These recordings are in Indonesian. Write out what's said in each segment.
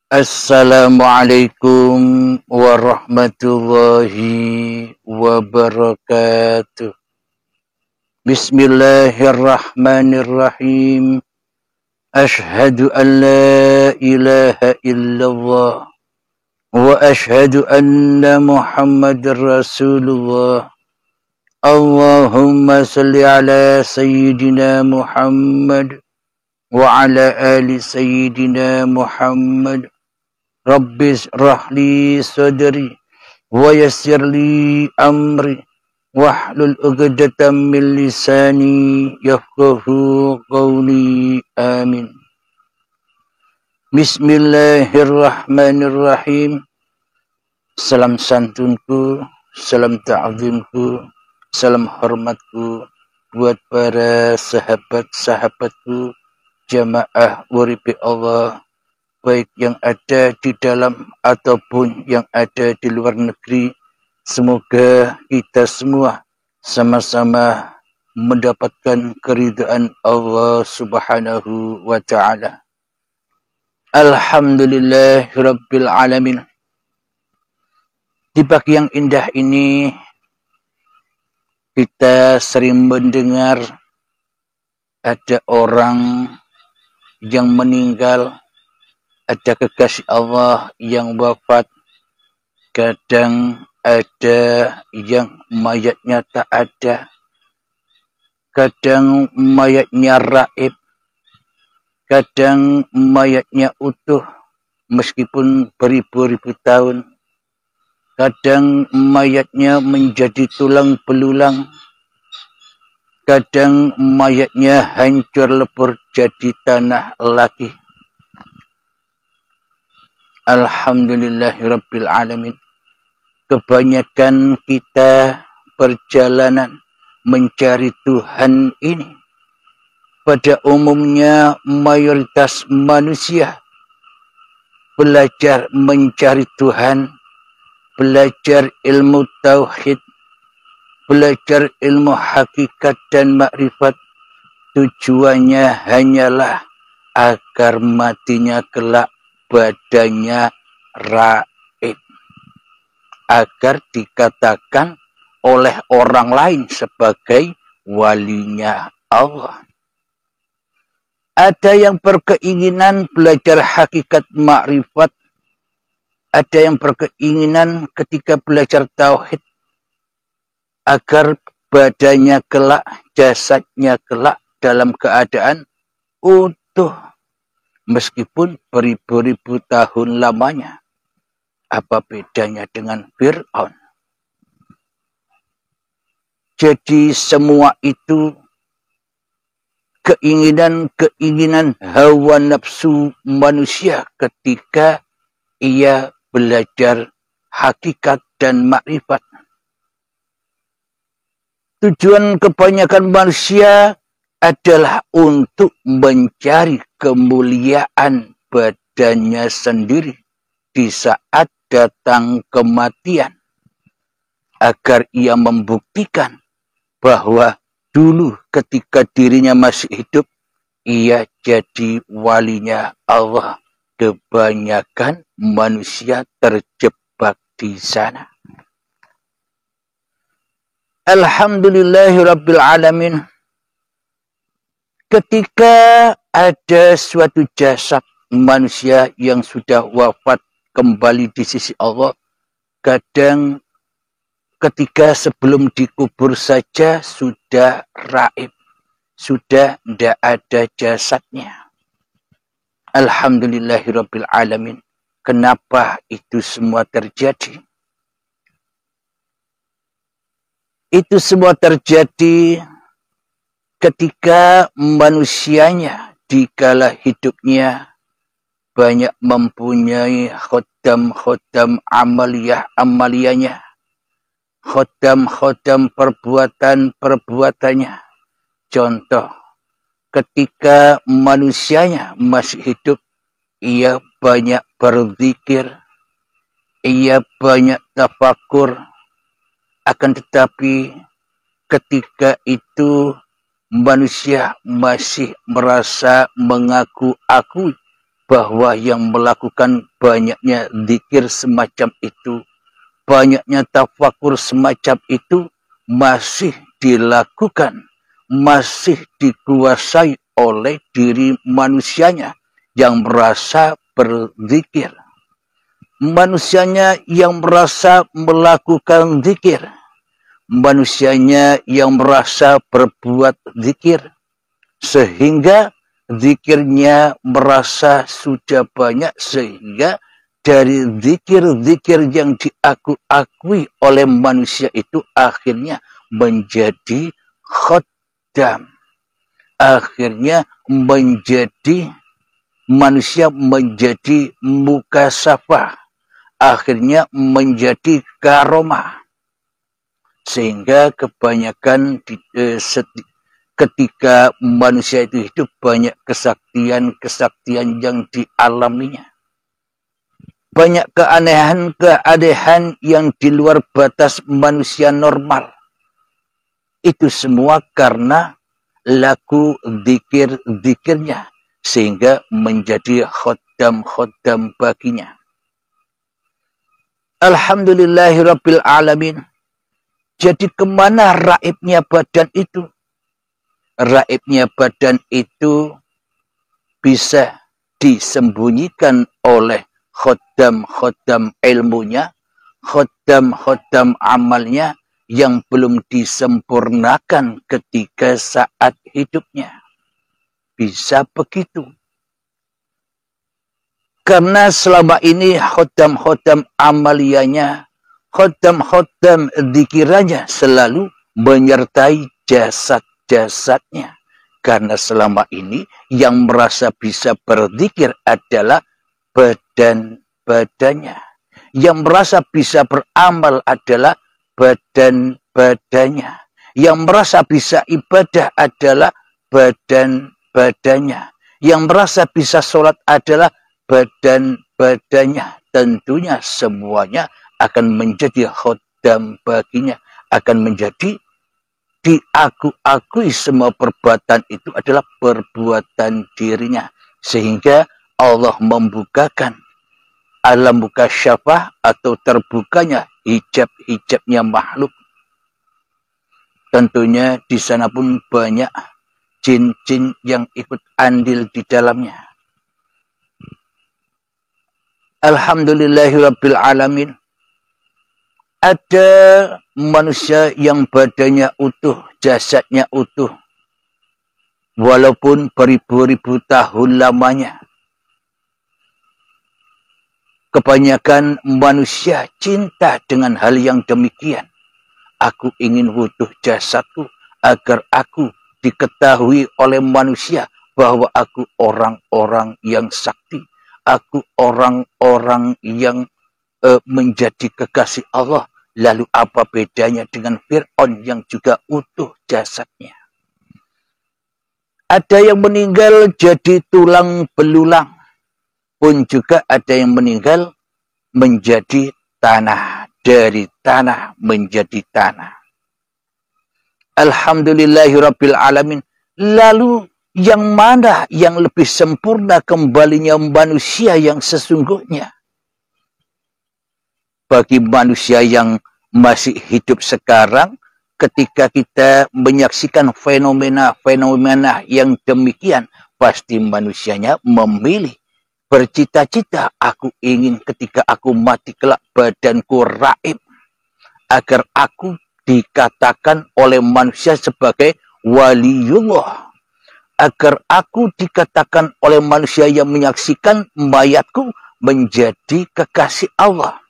Assalamualaikum warahmatullahi wabarakatuh. Bismillahirrahmanirrahim. Ashhadu an la ilaha illallah wa ashhadu anna Muhammadar Rasulullah. Allahumma salli ala sayyidina Muhammad wa ala ali sayyidina Muhammad. Rabbis rahli sadri wa yassir li amri wahlul 'uqdatam min lisani yafqahu qawli. Amin. Bismillahirrahmanirrahim. Salam santunku, salam ta'zimku, salam hormatku buat para sahabat-sahabatku, jamaah uripi Allah, baik yang ada di dalam ataupun yang ada di luar negeri. Semoga kita semua sama-sama mendapatkan keridhaan Allah Subhanahu wa ta'ala. Alhamdulillahirabbil alamin. Di pagi yang indah ini kita sering mendengar ada orang yang meninggal, ada kekasih Allah yang wafat, kadang ada yang mayatnya tak ada, kadang mayatnya raib, kadang mayatnya utuh meskipun beribu-ribu tahun, kadang mayatnya menjadi tulang belulang, kadang mayatnya hancur lebur jadi tanah lagi. Alhamdulillahirabbil alamin. Kebanyakan kita perjalanan mencari Tuhan ini, pada umumnya mayoritas manusia belajar mencari Tuhan, belajar ilmu tauhid, belajar ilmu hakikat dan makrifat. Tujuannya hanyalah agar matinya kelak badannya raib, agar dikatakan oleh orang lain sebagai walinya Allah. Ada yang berkeinginan belajar hakikat makrifat, ada yang berkeinginan ketika belajar tauhid agar badannya kelak, jasadnya kelak dalam keadaan utuh meskipun beribu-ribu tahun lamanya. Apa bedanya dengan Fir'aun? Jadi semua itu keinginan-keinginan hawa nafsu manusia ketika ia belajar hakikat dan makrifat. Tujuan kebanyakan manusia adalah untuk mencari kemuliaan badannya sendiri di saat datang kematian, agar ia membuktikan bahwa dulu ketika dirinya masih hidup, ia jadi walinya Allah. Kebanyakan manusia terjebak di sana. Alhamdulillahirabbil alamin. Ketika ada suatu jasad manusia yang sudah wafat kembali di sisi Allah, kadang ketika sebelum dikubur saja sudah raib, sudah tidak ada jasadnya. Alhamdulillahirabbil alamin. Kenapa itu semua terjadi? Itu semua terjadi ketika manusianya di kala hidupnya banyak mempunyai khotam-khotam amaliyahnya, khotam-khotam perbuatan-perbuatannya. Contoh, ketika manusianya masih hidup, ia banyak berzikir, ia banyak tafakur, akan tetapi ketika itu manusia masih merasa mengaku-akui bahwa yang melakukan banyaknya zikir semacam itu, banyaknya tafakur semacam itu masih dilakukan, masih dikuasai oleh diri manusianya yang merasa berzikir. Manusianya yang merasa melakukan zikir, manusianya yang merasa berbuat zikir, sehingga zikirnya merasa sudah banyak, sehingga dari zikir-zikir yang diakui oleh manusia itu akhirnya menjadi khaddam. Akhirnya menjadi manusia menjadi mukasafah. Akhirnya menjadi karomah. Sehingga kebanyakan ketika manusia itu hidup banyak kesaktian-kesaktian yang dialaminya. Banyak keanehan-keanehan yang di luar batas manusia normal. Itu semua karena laku zikir-zikirnya. Sehingga menjadi khaddam-khaddam baginya. Alhamdulillahirabbil alamin. Jadi kemana raibnya badan itu? Raibnya badan itu bisa disembunyikan oleh khaddam-khaddam ilmunya, khaddam-khaddam amalnya yang belum disempurnakan ketika saat hidupnya. Bisa begitu. Karena selama ini khaddam-khaddam amaliyanya, khaddam-khaddam dzikirannya selalu menyertai jasad-jasadnya. Karena selama ini yang merasa bisa berzikir adalah badan-badannya. Yang merasa bisa beramal adalah badan-badannya. Yang merasa bisa ibadah adalah badan-badannya. Yang merasa bisa sholat adalah badan-badannya. Tentunya semuanya akan menjadi khaddam baginya. Akan menjadi diakui semua perbuatan itu adalah perbuatan dirinya. Sehingga Allah membukakan alam mukasyafah atau terbukanya hijab-hijabnya makhluk. Tentunya di sana pun banyak jin-jin yang ikut andil di dalamnya. Alhamdulillahirabbil alamin. Ada manusia yang badannya utuh, jasadnya utuh. Walaupun beribu-ribu tahun lamanya. Kebanyakan manusia cinta dengan hal yang demikian. Aku ingin utuh jasadku agar aku diketahui oleh manusia bahwa aku orang-orang yang sakti. Aku orang-orang yang menjadi kekasih Allah. Lalu apa bedanya dengan Fir'aun yang juga utuh jasadnya? Ada yang meninggal jadi tulang belulang. Pun juga ada yang meninggal menjadi tanah. Dari tanah menjadi tanah. Alhamdulillahirabbil alamin. Lalu yang mana yang lebih sempurna kembalinya manusia yang sesungguhnya? Bagi manusia yang masih hidup sekarang, ketika kita menyaksikan fenomena-fenomena yang demikian, pasti manusianya memilih. Bercita-cita, aku ingin ketika aku mati kelak badanku raib. Agar aku dikatakan oleh manusia sebagai waliullah. Agar aku dikatakan oleh manusia yang menyaksikan mayatku menjadi kekasih Allah.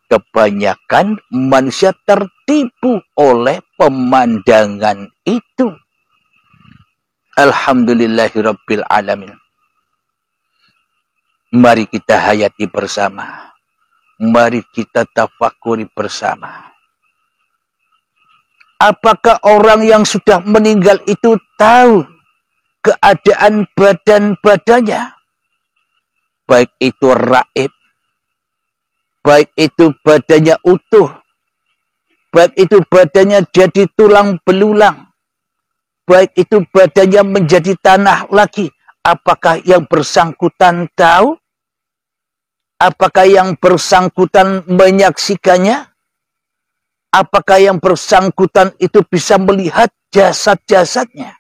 Kebanyakan manusia tertipu oleh pemandangan itu. Alhamdulillahirabbil alamin. Mari kita hayati bersama. Mari kita tafakuri bersama. Apakah orang yang sudah meninggal itu tahu keadaan badan-badannya? Baik itu raib, baik itu badannya utuh, baik itu badannya jadi tulang belulang, baik itu badannya menjadi tanah lagi. Apakah yang bersangkutan tahu? Apakah yang bersangkutan menyaksikannya? Apakah yang bersangkutan itu bisa melihat jasad-jasadnya?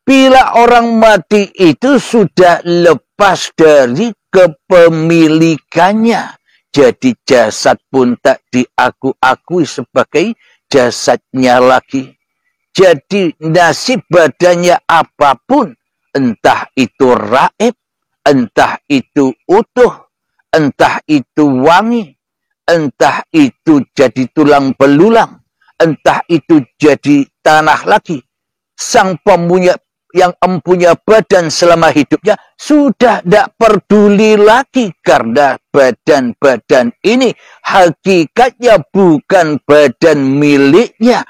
Bila orang mati itu sudah lepas dari kepemilikannya, jadi jasad pun tak diakui sebagai jasadnya lagi. Jadi nasib badannya apapun, entah itu raib, entah itu utuh, entah itu wangi, entah itu jadi tulang belulang, entah itu jadi tanah lagi. Sang pemunya yang empunya badan selama hidupnya sudah tidak peduli lagi, karena badan-badan ini hakikatnya bukan badan miliknya,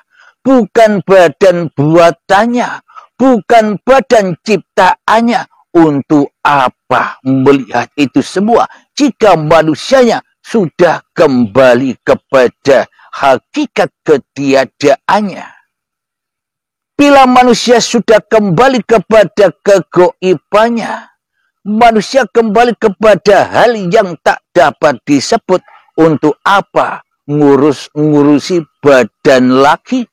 bukan badan buatannya, bukan badan ciptaannya. Untuk apa melihat itu semua jika manusianya sudah kembali kepada hakikat ketiadaannya? Bila manusia sudah kembali kepada kegoibannya, manusia kembali kepada hal yang tak dapat disebut. Untuk apa ngurusi badan lagi?